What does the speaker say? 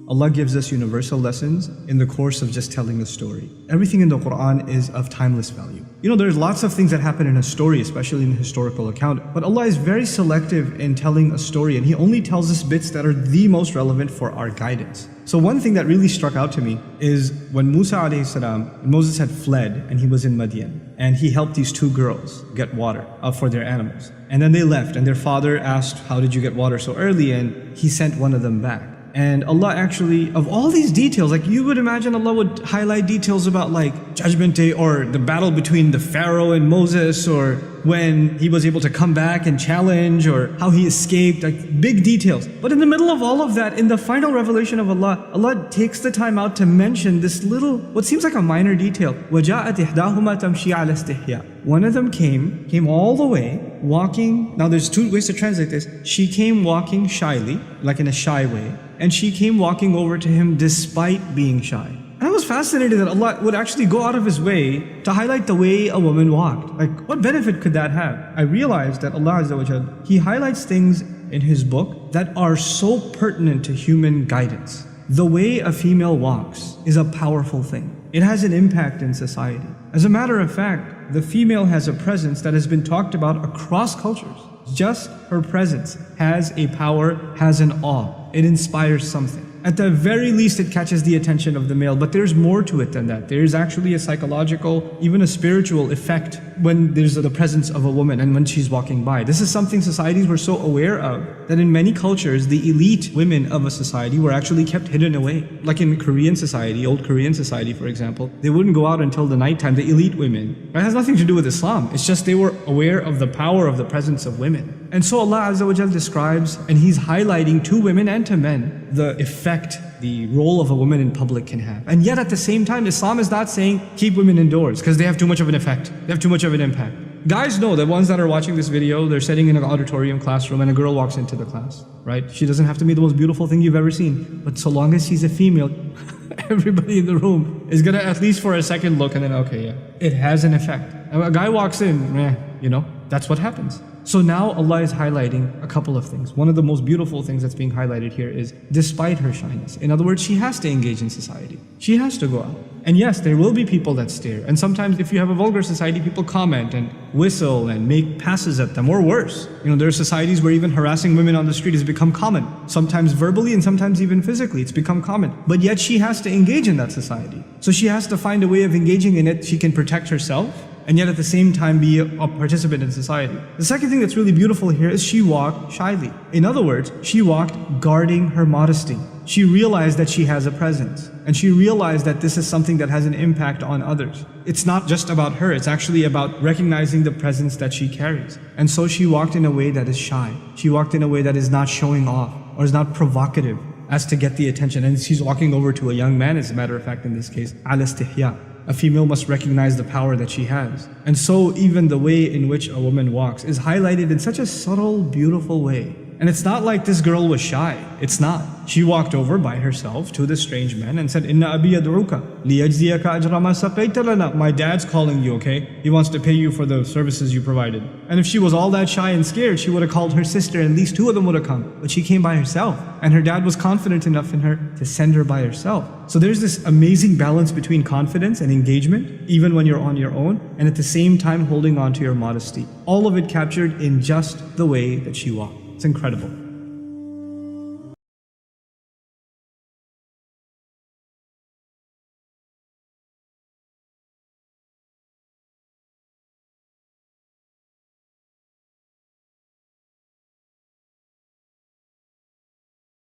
Allah gives us universal lessons in the course of just telling a story. Everything in the Quran is of timeless value. There's lots of things that happen in a story, especially in a historical account, but Allah is very selective in telling a story, and He only tells us bits that are the most relevant for our guidance. So one thing that really struck out to me is when Moses had fled and he was in Madian, and he helped these two girls get water for their animals. And then they left, and their father asked, how did you get water so early? And he sent one of them back. And Allah actually, of all these details, like you would imagine Allah would highlight details about like Judgment Day or the battle between the Pharaoh and Moses, or when he was able to come back and challenge, or how he escaped, like big details. But in the middle of all of that, in the final revelation of Allah, Allah takes the time out to mention this little, what seems like a minor detail. وَجَاءَتْ إِحْدَاهُمَا تَمْشِي عَلَى اسْتِحْيَاءٍ. One of them came all the way, walking. Now there's two ways to translate this. She came walking shyly, like in a shy way, and she came walking over to him despite being shy. And I was fascinated that Allah would actually go out of His way to highlight the way a woman walked. Like, what benefit could that have? I realized that Allah Azza wa Jal, He highlights things in His book that are so pertinent to human guidance. The way a female walks is a powerful thing. It has an impact in society. As a matter of fact, the female has a presence that has been talked about across cultures. Just her presence has a power, has an awe. It inspires something. At the very least, it catches the attention of the male, but there's more to it than that. There's actually a psychological, even a spiritual effect when there's the presence of a woman and when she's walking by. This is something societies were so aware of that in many cultures, the elite women of a society were actually kept hidden away. Like in Korean society, old Korean society, for example, they wouldn't go out until the nighttime, the elite women. It has nothing to do with Islam. It's just they were aware of the power of the presence of women. And so Allah Azza wa Jal describes, and He's highlighting to women and to men, the effect the role of a woman in public can have. And yet at the same time, Islam is not saying keep women indoors because they have too much of an effect. They have too much of an impact. Guys know, the ones that are watching this video, they're sitting in an auditorium classroom and a girl walks into the class, right? She doesn't have to be the most beautiful thing you've ever seen. But so long as she's a female, everybody in the room is gonna at least for a second look and then, okay, yeah, it has an effect. And a guy walks in, that's what happens. So now Allah is highlighting a couple of things. One of the most beautiful things that's being highlighted here is despite her shyness. In other words, she has to engage in society. She has to go out. And yes, there will be people that stare. And sometimes if you have a vulgar society, people comment and whistle and make passes at them, or worse. There are societies where even harassing women on the street has become common. Sometimes verbally and sometimes even physically, it's become common. But yet she has to engage in that society. So she has to find a way of engaging in it. She can protect herself, and yet at the same time be a participant in society. The second thing that's really beautiful here is she walked shyly. In other words, she walked guarding her modesty. She realized that she has a presence, and she realized that this is something that has an impact on others. It's not just about her, it's actually about recognizing the presence that she carries. And so she walked in a way that is shy. She walked in a way that is not showing off, or is not provocative as to get the attention. And she's walking over to a young man, as a matter of fact in this case, ala istihya. A female must recognize the power that she has. And so even the way in which a woman walks is highlighted in such a subtle, beautiful way. And it's not like this girl was shy. It's not. She walked over by herself to this strange man and said, Inna abi yad'uka liyajziyaka ajra ma saqayta lana. My dad's calling you, okay? He wants to pay you for the services you provided. And if she was all that shy and scared, she would have called her sister, and at least two of them would have come. But she came by herself. And her dad was confident enough in her to send her by herself. So there's this amazing balance between confidence and engagement, even when you're on your own, and at the same time holding on to your modesty. All of it captured in just the way that she walked. It's incredible.